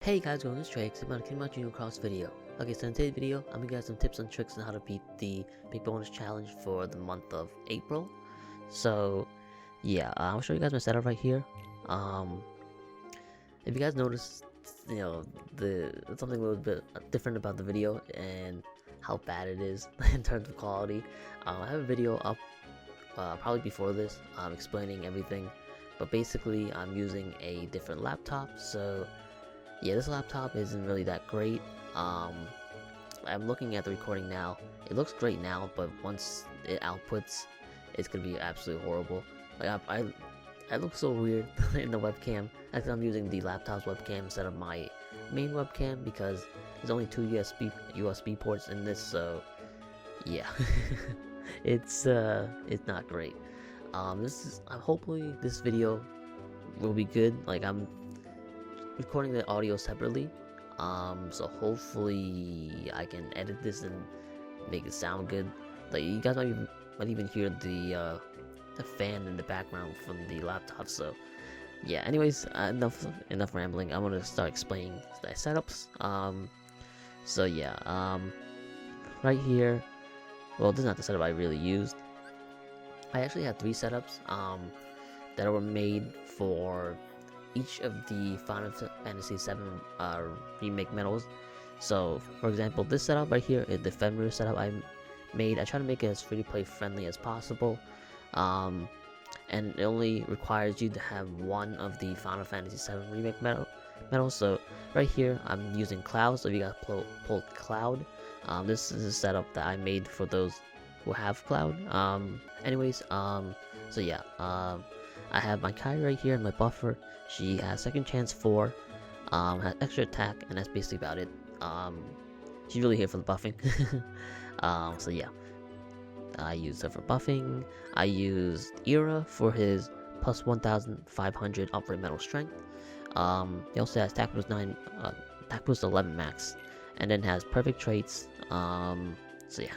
Hey guys, this is Trieyx. I'm about to Junior Cross video. Okay, so in today's video, I'm gonna give you guys some tips and tricks on how to beat the Big Bonus Challenge for the month of April. So, yeah, I'll show you guys my setup right here. If you guys notice, something a little bit different about the video and how bad it is in terms of quality. I have a video up probably before this, explaining everything, but basically I'm using a different laptop, so. Yeah, this laptop isn't really that great. I'm looking at the recording now. It looks great now, but once it outputs, it's gonna be absolutely horrible. Like I look so weird in the webcam. Actually, I'm using the laptop's webcam instead of my main webcam because there's only two USB ports in this. So yeah, it's not great. Hopefully this video will be good. Like I'm recording the audio separately, so hopefully I can edit this and make it sound good. Like you guys might even hear the fan in the background from the laptop. So yeah, anyways, enough rambling. I'm gonna start explaining the setups. So yeah, right here, well, this is not the setup I really used. I actually had three setups that were made for each of the Final Fantasy VII remake medals. So, for example, this setup right here is the Fenrir setup I made. I try to make it as free-to-play friendly as possible, and it only requires you to have one of the Final Fantasy VII remake medals. So, right here, I'm using Cloud. So, if you guys pull Cloud, this is a setup that I made for those who have Cloud. So yeah, I have my Kai right here and my buffer. She has second chance 4, has extra attack, and that's basically about it. She's really here for the buffing. So yeah, I used her for buffing. I used Ira for his plus 1,500 upright metal strength. He also has attack boost 9, attack boost 11 max, and then has perfect traits. So yeah,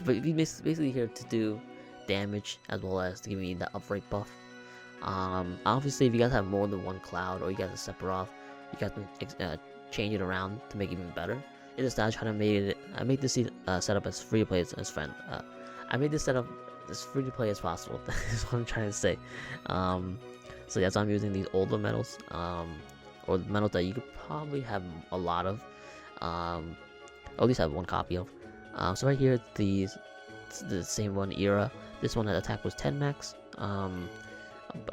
but he's basically here to do damage as well as to give me the upright buff. Obviously, if you guys have more than one Cloud or you guys are Sephiroth, you guys can change it around to make it even better. In this I try to make this setup as free to play as friend. I made this setup as free to play as possible. That's what I'm trying to say. So yeah, so I'm using these older medals, or medals that you could probably have a lot of, or at least have one copy of. So right here, the same one, Ira. This one has attack was 10 max,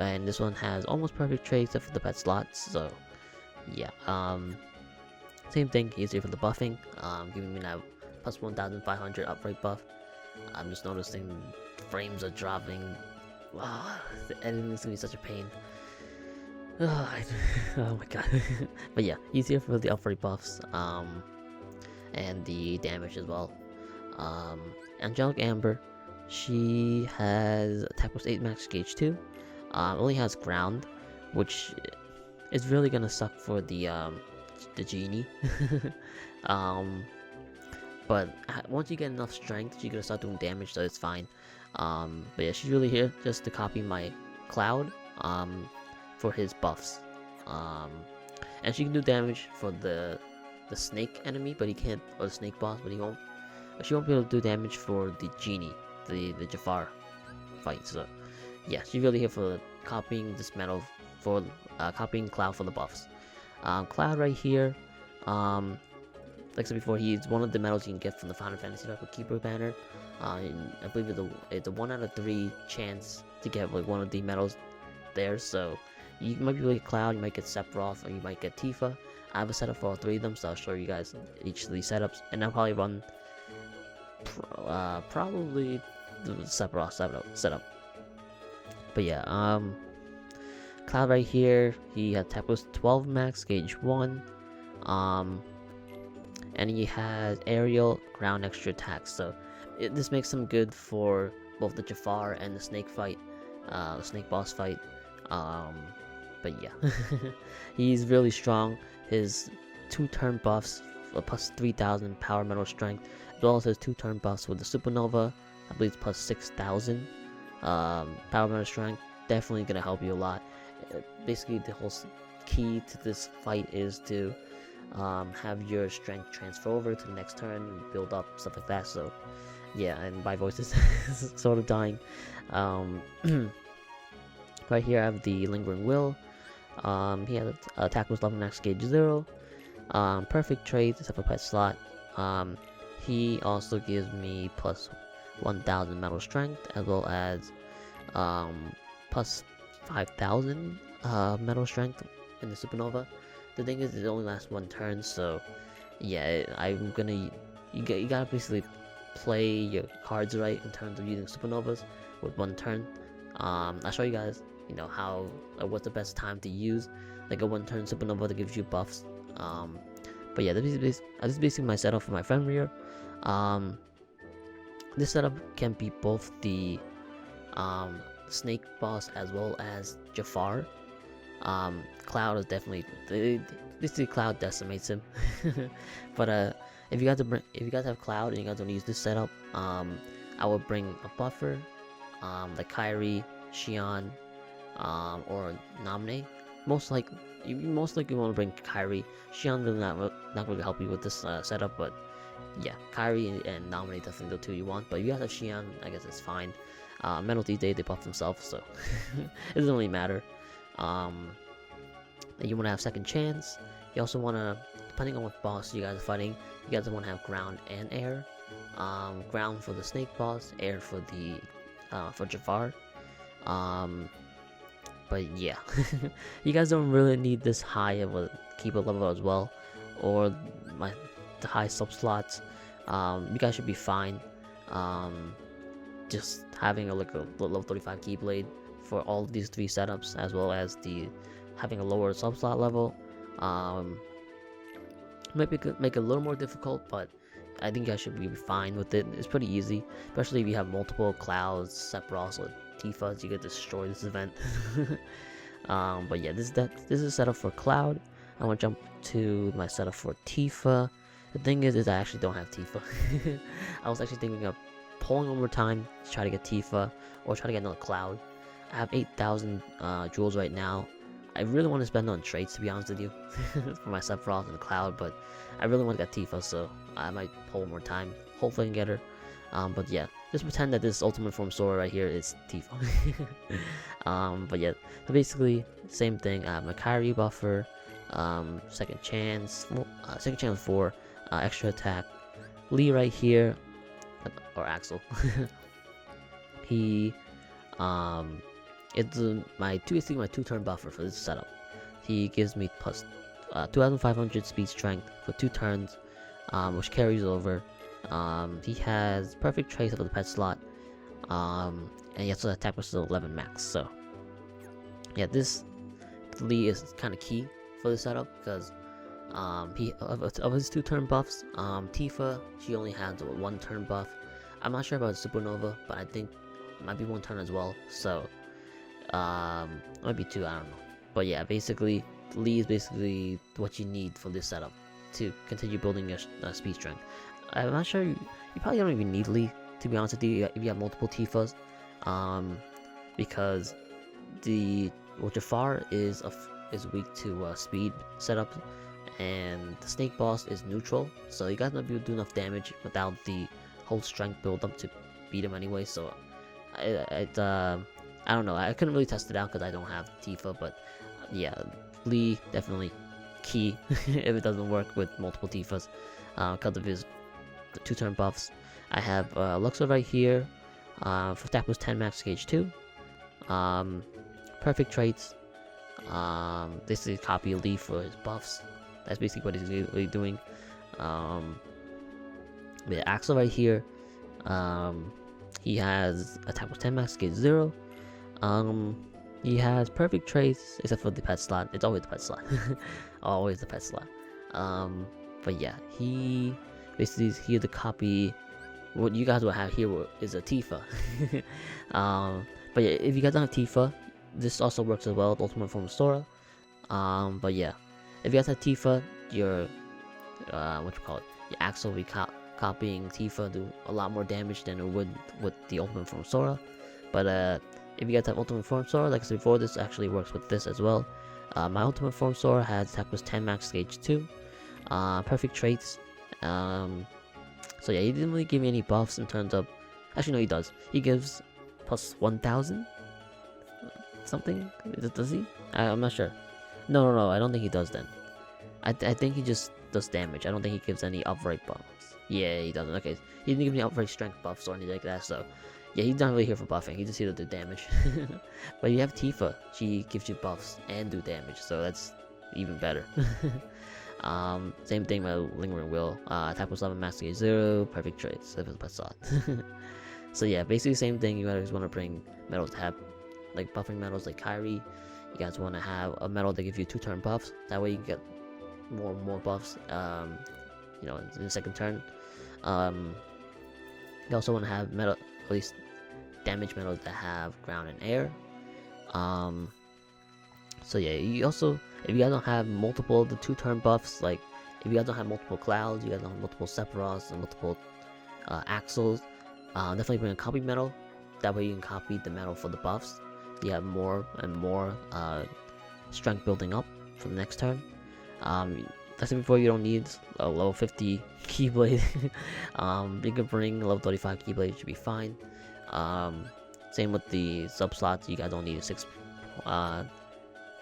and this one has almost perfect traits except for the pet slots. So yeah, same thing, easier for the buffing, giving me now plus 1,500 upright buff. I'm just noticing frames are dropping. Wow, the editing is gonna be such a pain. Oh my god. But yeah, easier for the upright buffs, and the damage as well. Angelic Amber, she has attack plus 8 max gauge 2. Only has ground, which is really gonna suck for the genie. But once you get enough strength, she's gonna start doing damage, so it's fine. But yeah, she's really here just to copy my Cloud for his buffs. And she can do damage for the snake enemy, but he can't, or the snake boss, but she won't be able to do damage for the genie, the Jafar fight. So yeah, she's really here for copying this medal, for copying Cloud for the buffs. Cloud right here, like I said before, he's one of the medals you can get from the Final Fantasy Record Keeper banner. I believe it's a 1 out of 3 chance to get like one of the medals there. So you might be able to get Cloud, you might get Sephiroth, or you might get Tifa. I have a setup for all 3 of them, so I'll show you guys each of these setups, and I'll probably run probably the Sephiroth setup. But yeah, Cloud right here, he has attack boost 12 max, gauge 1, and he has aerial, ground extra attacks. So this makes him good for both the Jafar and the snake fight, the snake boss fight. But yeah, he's really strong. His 2-turn buffs plus 3,000 power metal strength, as well as his 2-turn buffs with the supernova, I believe it's plus 6,000 power metal strength. Definitely gonna help you a lot. Basically, the whole key to this fight is to have your strength transfer over to the next turn, build up, stuff like that. So yeah, and my voice is sort of dying. Right here I have the Lingering Will. He has attack was level max gauge 0. Perfect traits except for pet slot. He also gives me plus 1000 metal strength, as well as plus 5000 metal strength in the supernova. The thing is, it only lasts 1 turn, so yeah, I'm gonna you gotta basically play your cards right in terms of using supernovas with 1 turn. I'll show you guys, you know, how what's the best time to use like a 1-turn supernova that gives you buffs. But yeah, this is basically my setup for my Fenrir. This setup can be both the snake boss as well as Jafar. Cloud is definitely basically Cloud decimates him. But if you guys have Cloud and you guys don't use this setup, I would bring a buffer, like Kyrie, Xion, or Namne. Most likely want to bring Kyrie. Xion really not going to help you with this setup, but yeah, Kyrie and Namne definitely the 2 you want. But if you guys have Xion, I guess it's fine. Metal these days they buff themselves, so it doesn't really matter. You want to have second chance. You also want to, depending on what boss you guys are fighting, you guys want to have ground and air. Ground for the snake boss, air for the for Jafar. But yeah, you guys don't really need this high of a keeper level as well, or the high sub slots. You guys should be fine. Just having a level 35 Keyblade for all of these 3 setups, as well as having a lower sub slot level, might make it a little more difficult, but I think you guys should be fine with it. It's pretty easy, especially if you have multiple Clouds, Sephiroths, or Tifas. You could destroy this event. But yeah, this is a setup for Cloud. I want to jump to my setup for Tifa. The thing is I actually don't have Tifa. I was actually thinking of pulling one more time to try to get Tifa, or try to get another Cloud. I have 8,000 jewels right now. I really want to spend on traits, to be honest with you, for my Sephiroth and Cloud, but I really want to get Tifa, so I might pull one more time. Hopefully I can get her. But yeah, just pretend that this Ultimate Form Sora right here is Tifa. But yeah, so basically, same thing. I have my Kyrie buffer, second chance for extra attack. Lee right here, or Axel. He, it's my 2-turn buffer for this setup. He gives me plus 2,500 speed strength for 2 turns, which carries over. He has perfect trace of the pet slot, and he has an attack versus 11 max. So yeah, this Lee is kind of key for the setup, because he of his 2-turn buffs, Tifa, she only has a 1-turn buff. I'm not sure about Supernova, but I think it might be 1 turn as well. So it might be 2, I don't know. But yeah, basically Lee is basically what you need for this setup to continue building your speed strength. I'm not sure, you probably don't even need Lee, to be honest with you, if you have multiple Tifas, because Jafar is weak to speed setup, and the snake boss is neutral, so you guys might be able to do enough damage without the whole strength build up to beat him anyway. So I don't know, I couldn't really test it out because I don't have Tifa, but yeah, Lee definitely key if it doesn't work with multiple Tifas, because of his 2-turn buffs. I have Luxor right here, for attack was 10 max gauge 2, perfect traits, this is copy Lee for his buffs. That's basically what he's really doing. The Axel right here, he has attack with 10 max gauge 0. He has perfect traits except for the pet slot. It's always the pet slot. Always the pet slot. But yeah, he basically is here to copy what you guys will have here is a Tifa. But yeah, if you guys don't have Tifa, this also works as well, the Ultimate Form of Sora. But yeah, if you guys have Tifa, your your Axel will be copying Tifa, do a lot more damage than it would with the Ultimate Form of Sora. But if you guys have Ultimate Form Sora, like I said before, this actually works with this as well. My ultimate form sword has attack plus 10 max gauge 2. Perfect traits. So yeah, he didn't really give me any buffs in terms of. Actually, no, he does. He gives plus 1,000 something. Does he? I'm not sure. No. I don't think he does then. I think he just does damage. I don't think he gives any upright buffs. Yeah, he doesn't. Okay, he didn't give me upright strength buffs or anything like that. So yeah, he's not really here for buffing. He's just here to do damage. But you have Tifa. She gives you buffs and do damage. So that's even better. Same thing with Lingering Will. Attack plus 11, max gauge 0, perfect traits, pet slot. So yeah, basically same thing. You guys want to bring medals to have like buffing medals like Kyrie. You guys want to have a medal that gives you 2-turn buffs. That way you can get more buffs. You know, in the second turn. You also want to have medal, at least damage medals that have ground and air. So yeah, you also, if you guys don't have multiple of the 2-turn buffs, like if you guys don't have multiple clouds, you guys don't have multiple Sephiroths and multiple Axels, definitely bring a copy medal. That way you can copy the medal for the buffs. You have more and more strength building up for the next turn. Like I said before, you don't need a level 50 Keyblade. You can bring a level 35 Keyblade, should be fine. Same with the sub slots. You guys don't need a 6,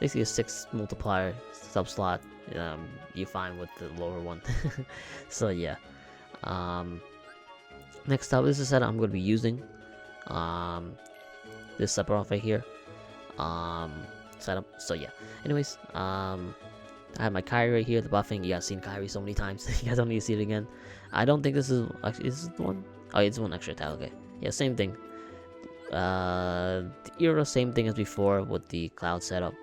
basically a 6 multiplier sub slot. You're fine with the lower one. So yeah. Next up, this is a setup I'm going to be using. This Sephiroth right here. Setup. So yeah. Anyways, I have my Kyrie right here, the buffing. You guys seen Kyrie so many times. You guys don't need to see it again. I don't think this is actually, is this the one? Oh, it's one extra attack. Okay, yeah, same thing. The era, same thing as before with the cloud setup.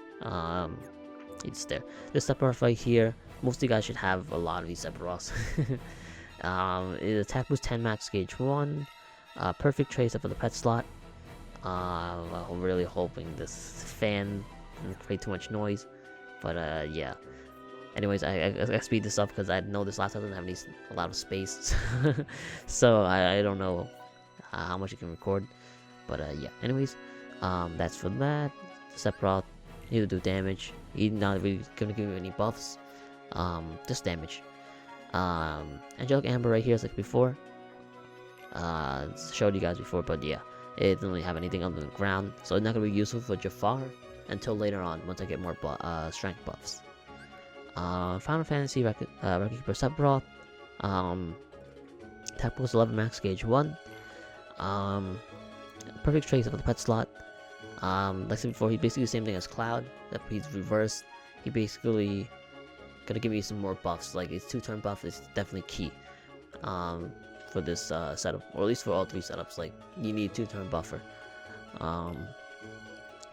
It's there. This Sephiroth right here. Most of you guys should have a lot of these Sephiroths. It attack boost 10 max gauge 1. Perfect trace up for the pet slot. I'm really hoping this fan doesn't create too much noise. But yeah. Anyways, I speed this up because I know this laptop doesn't have a lot of space. So I don't know how much it can record. But yeah. Anyways, that's for that. Sephiroth, he'll do damage. He's not really gonna give you any buffs. Just damage. Angelic Amber right here is like before. Showed you guys before, but yeah, it doesn't really have anything on the ground, so it's not gonna be useful for Jafar until later on once I get more strength buffs. Final Fantasy Record Keeper Sephiroth. Attack plus 11 max gauge 1. Perfect trace of the pet slot. Like I said before, he's basically the same thing as Cloud, that he's reversed. He basically gonna give you some more buffs. Like his 2-turn buff is definitely key for this setup, or at least for all 3 setups. Like you need 2-turn buffer.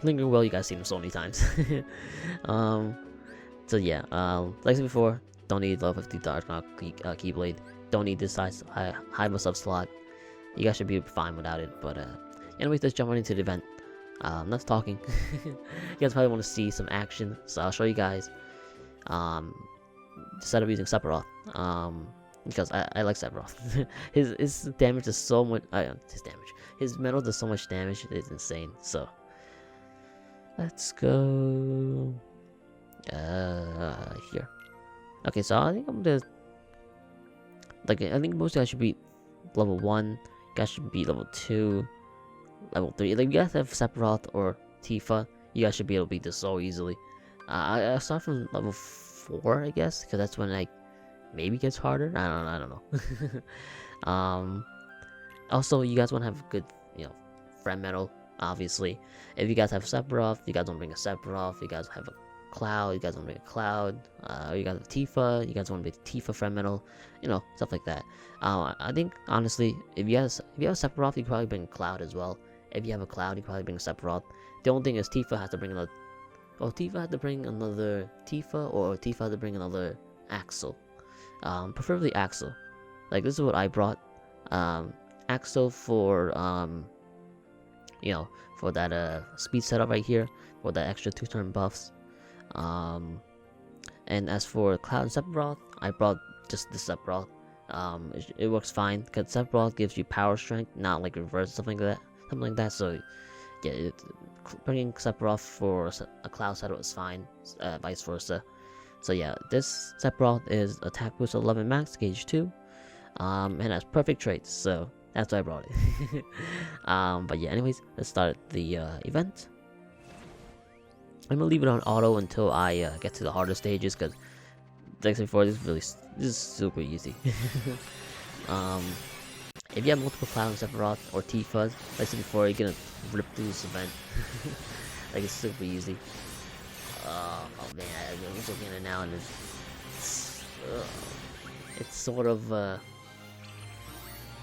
Lingering Will, you guys seen him so many times. So yeah, like I said before, don't need level 50 Dark Knock Keyblade. Don't need this size high of a sub slot. You guys should be fine without it. But anyways, let's jump right into the event. Enough talking. You guys probably want to see some action, so I'll show you guys. Setup using Sephiroth. Because I like Sephiroth. his damage is so much. His metal does so much damage. It's insane. So let's go here. Okay, so I think I'm gonna I think most of you guys should be level 1. You guys should be level 2, level 3. Like you guys have Sephiroth or Tifa, you guys should be able to beat this so easily. I start from level 4, I guess, because that's when maybe gets harder. I don't know. Also, you guys want to have good, friend metal. Obviously, if you guys have Sephiroth, you guys want to bring a Sephiroth. You guys have a Cloud, you guys want to bring a Cloud. You guys have Tifa, you guys want to bring Tifa friend metal. Stuff like that. I think honestly, if you have Sephiroth, you probably bring Cloud as well. If you have a Cloud, you probably bring Sephiroth. The only thing is Tifa has to bring another. Well, Tifa has to bring another Tifa, or Tifa has to bring another Axel. Preferably Axel. Like this is what I brought. Axel for for that speed setup right here, for that extra 2-turn buffs. And as for Cloud and Sephiroth, I brought just the Sephiroth. It works fine because Sephiroth gives you power strength, not like reverse something like that. So yeah, bringing Sephiroth for a Cloud Shadow is fine, vice versa. So yeah, this Sephiroth is attack boost 11 max, gauge 2, and has perfect traits, so that's why I brought it. But yeah, anyways, let's start the event. I'm gonna leave it on auto until I get to the harder stages, because like I said before, this is super easy. If you have multiple Cloud Sephiroth or Tifa's, like I said before, you're gonna rip through this event. Like, it's super easy. Oh man, I'm just looking at it now, and it's sort of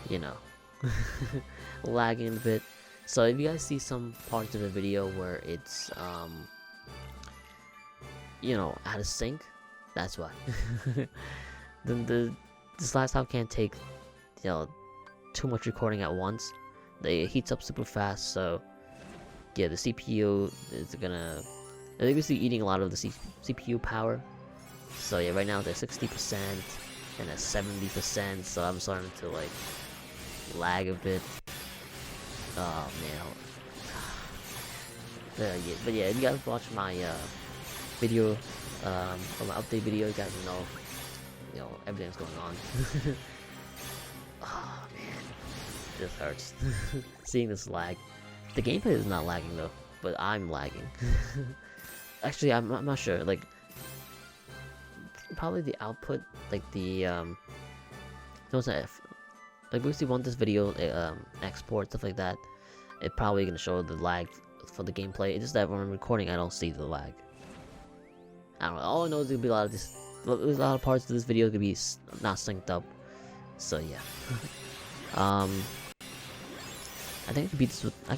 you know, lagging a bit. So if you guys see some parts of the video where it's you know, out of sync, that's why. This laptop can't take, you know, too much recording at once. It heats up super fast, so yeah, the CPU is gonna, they're basically eating a lot of the CPU power. So yeah, right now they're 60% and at 70%, so I'm starting to like lag a bit. Oh man. Yeah, but yeah, if you guys watch my video, from my update video, you guys know, you know, everything's going on. Oh man, this hurts. Seeing this lag. The gameplay is not lagging though, but I'm lagging. Actually, I'm not sure. Like, probably the output, like the like once you want this video export, stuff like that, it's probably gonna show the lag for the gameplay. It's just that when I'm recording, I don't see the lag. I don't know. All I know is there's a lot of parts of this video could be not synced up. So yeah. I think I can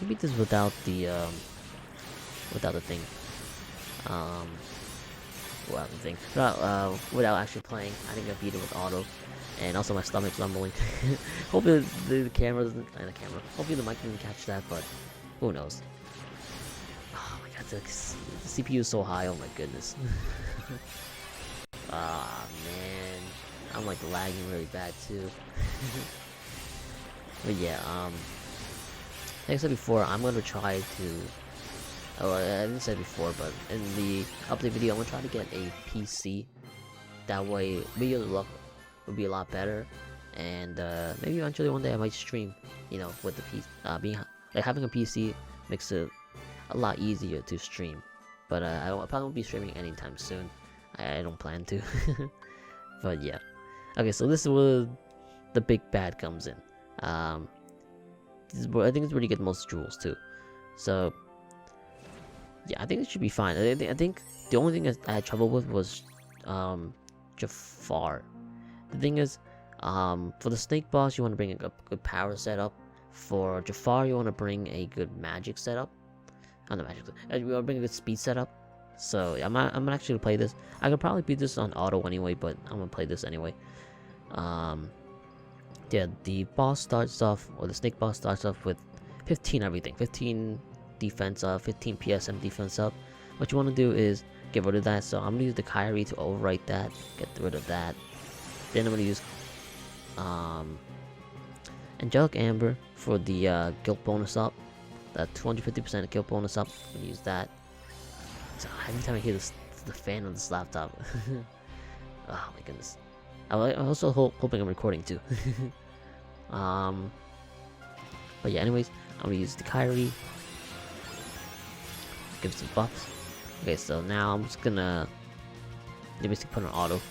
beat this without the thing. Without actually playing. I think I beat it with auto. And also my stomach's rumbling. Hopefully the camera doesn't, hopefully the mic didn't catch that, but who knows. Oh my god, the CPU is so high, oh my goodness. Ah man, I'm like lagging really bad too. But yeah, like I said before, I'm gonna try to, oh, I didn't say before, but in the update video, I'm gonna try to get a PC. That way, video luck would be a lot better, and maybe eventually one day I might stream. You know, with the PC, being like having a PC makes it a lot easier to stream. But I probably won't be streaming anytime soon. I don't plan to. But yeah, okay. So this is where the big bad comes in. I think it's where you get most jewels too. So yeah, I think it should be fine. I think the only thing that I had trouble with was Jafar. The thing is, for the snake boss, you want to bring a good power setup. For Jafar, you want to bring a good magic setup. Not the magic. You want to bring a good speed setup. So yeah, I'm actually gonna play this. I could probably beat this on auto anyway, but I'm gonna play this anyway. Yeah, the boss starts off, or the snake boss starts off with 15 everything, 15 defense up, 15 PSM defense up. What you want to do is get rid of that. So I'm gonna use the Kyrie to overwrite that, get rid of that. Then I'm gonna use Angelic Amber for the guilt bonus up, that 250% guilt bonus up. I'm gonna use that. So every time I hear the fan on this laptop, oh my goodness. I'm also hoping I'm recording too. But yeah, anyways, I'm gonna use the Kyrie. Give some buffs. Okay, so now I'm just gonna basically put on auto.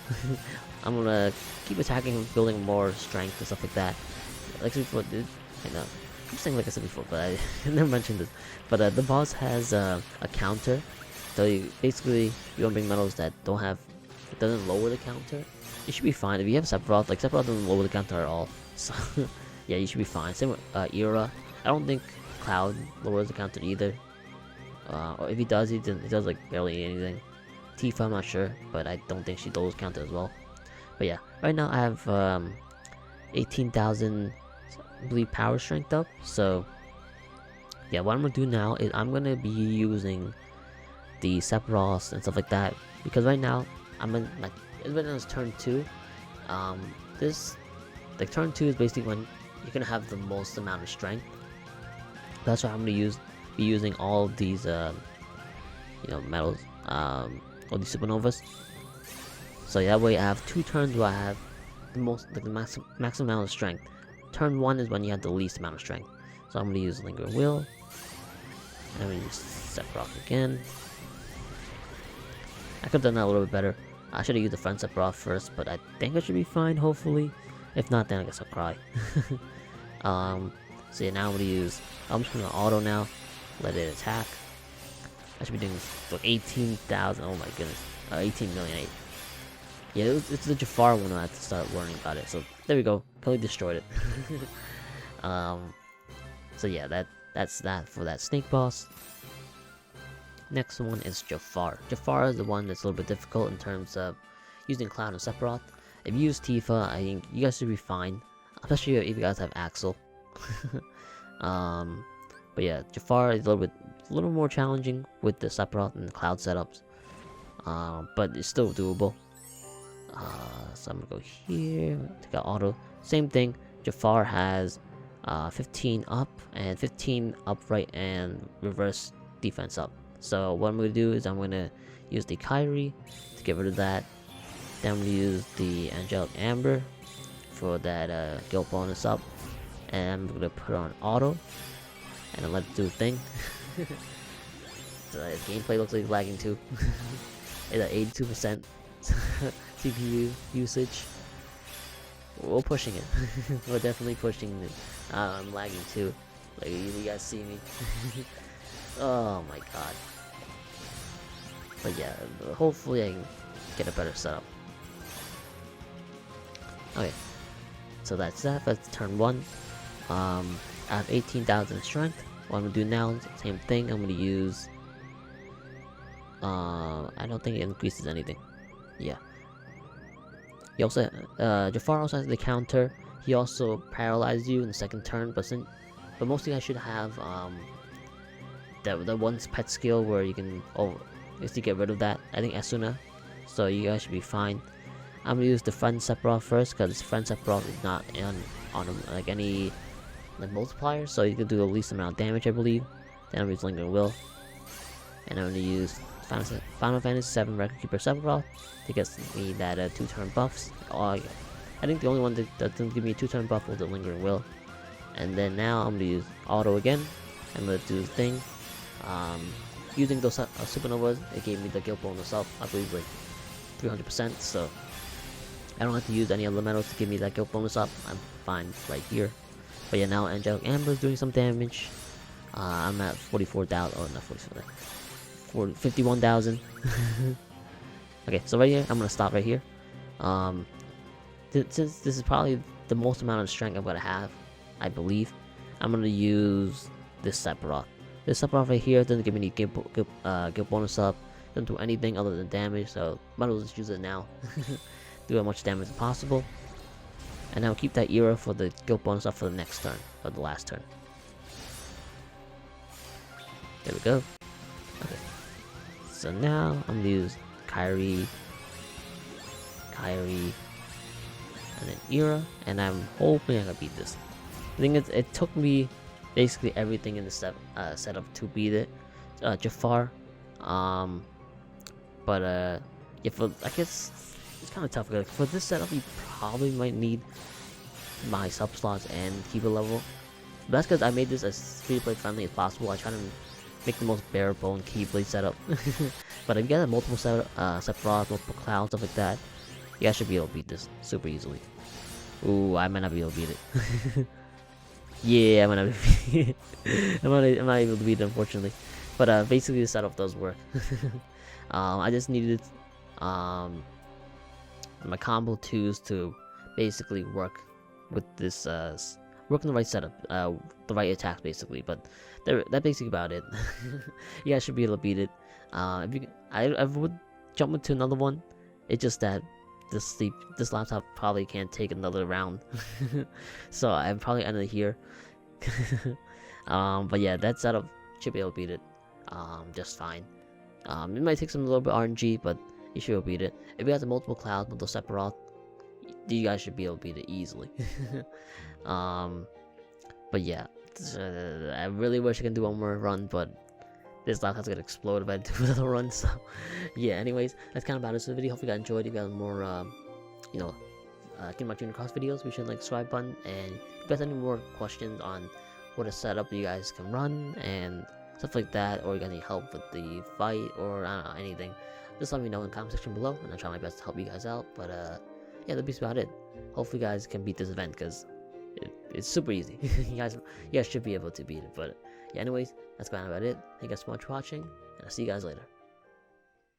I'm gonna keep attacking him, building more strength and stuff like that. Like I said before, dude, I know. I'm saying like I said before, but I never mentioned this. But the boss has a counter. So you want to bring medals that it doesn't lower the counter. You should be fine. If you have Sephiroth, like Sephiroth doesn't lower the counter at all. So yeah, you should be fine. Same with Era. I don't think Cloud lowers the counter either. Or if he does, he does like barely anything. Tifa, I'm not sure, but I don't think she lowers counter as well. But yeah, right now I have 18,000, I believe, power strength up. So yeah, what I'm gonna do now is I'm gonna be using the Sephiroth and stuff like that, because right now I'm in like it's been on turn 2. This like turn 2 is basically when you're gonna have the most amount of strength. That's why I'm gonna use be using all of these metals, all these supernovas. So that way I have 2 turns where I have the maximum amount of strength. Turn 1 is when you have the least amount of strength. So I'm gonna use Lingering Will. And I'm gonna use Sephiroth again. I could have done that a little bit better. I should have used the front Sephiroth first, but I think I should be fine, hopefully. If not, then I guess I'll cry. So yeah, now I'm just gonna auto now. Let it attack. I should be doing like 18,000. Oh my goodness. 18 million. Yeah, it's the Jafar one I have to start worrying about it. So there we go. Completely destroyed it. So yeah, that's that for that snake boss. Next one is Jafar. Jafar is the one that's a little bit difficult in terms of using Cloud and Sephiroth. If you use Tifa, I think you guys should be fine, especially if you guys have Axel. But yeah, Jafar is a little more challenging with the Sephiroth and the Cloud setups, but it's still doable. So I'm gonna go here, take out auto. Same thing. Jafar has 15 up and 15 upright and reverse defense up. So what I'm going to do is I'm going to use the Kyrie to get rid of that. Then I'm going to use the Angelic Amber for that guild bonus up. And I'm going to put on auto and then let it do the thing. So the gameplay looks like it's lagging too. It's at 82% CPU usage. We're pushing it. We're definitely pushing it. I'm lagging too. Like, you guys see me. Oh my god. But yeah, hopefully I can get a better setup. Okay. So that's that. That's turn 1. I have 18,000 strength. What I'm gonna do now is the same thing. I'm gonna use I don't think it increases anything. Yeah. He also Jafar also has the counter. He also paralyzes you in the second turn, but most of you guys should have that one pet skill where you can basically get rid of that. I think Asuna. So you guys should be fine. I'm gonna use the front Sephiroth first because front Sephiroth is not on like any multiplier, so you can do the least amount of damage, I believe. Then I'm gonna use Lingering Will, and I'm gonna use Final Fantasy VII Record Keeper Sephiroth to get me that 2-turn buffs. I think the only one that doesn't give me a 2-turn buff was the Lingering Will. And then now I'm gonna use auto again. I'm gonna do the thing. Using those supernovas, it gave me the guild bonus up, I believe like 300%. So I don't have to use any other metals to give me that guild bonus up. I'm fine right here. But yeah, now Angelic Amber is doing some damage. I'm at 44,000. Oh, not 44,000. 51,000. Okay, so right here, I'm gonna stop right here. Since this is probably the most amount of strength I'm gonna have, I believe, I'm gonna use this Sephiroth. This Sephiroth right here doesn't give me any guild bonus up. Doesn't do anything other than damage, so might as well just use it now. Do as much damage as possible. And now keep that era for the guild bonus up for the next turn, or the last turn. There we go. Okay. So now I'm gonna use Kyrie, and then Era, and I'm hoping I can beat this. I think it took me basically everything in the setup to beat it. Jafar, but yeah, I guess it's kind of tough. For this setup, you probably might need my sub slots and keeper level. But that's because I made this as free-to-play friendly as possible. I try to make the most bare-bone Keyblade setup. But if you guys have multiple Sephiroth, multiple clouds, stuff like that, you guys should be able to beat this super easily. Ooh, I might not be able to beat it. Yeah, I might not be able to beat it. I'm not able to beat it, unfortunately. But basically, the setup does work. I just needed my combo 2s to basically work with this, work in the right setup, the right attacks basically. But that's basically about it. You guys should be able to beat it. I would jump into another one. It's just that this laptop probably can't take another round. So I'm probably ended here. But yeah, that setup should be able to beat it just fine. It might take some little bit RNG, but you should be able to beat it. If you have the multiple clouds, multiple Sephiroth, you guys should be able to beat it easily. But yeah, I really wish I can do one more run, but this laptop's gonna explode if I do another run. So yeah, anyways, that's kind of about it for the video. Hope you guys enjoyed. If you got more Kingdom Hearts Junior Cross videos, be sure to like, subscribe button, and if you guys have any more questions on what a setup you guys can run and stuff like that, or you got any help with the fight, or I don't know, anything, just let me know in the comment section below, and I'll try my best to help you guys out. But yeah, that'll be about it. Hopefully you guys can beat this event, because it's super easy. you guys should be able to beat it. But yeah, anyways, that's kind of about it. Thank you guys so much for watching, and I'll see you guys later.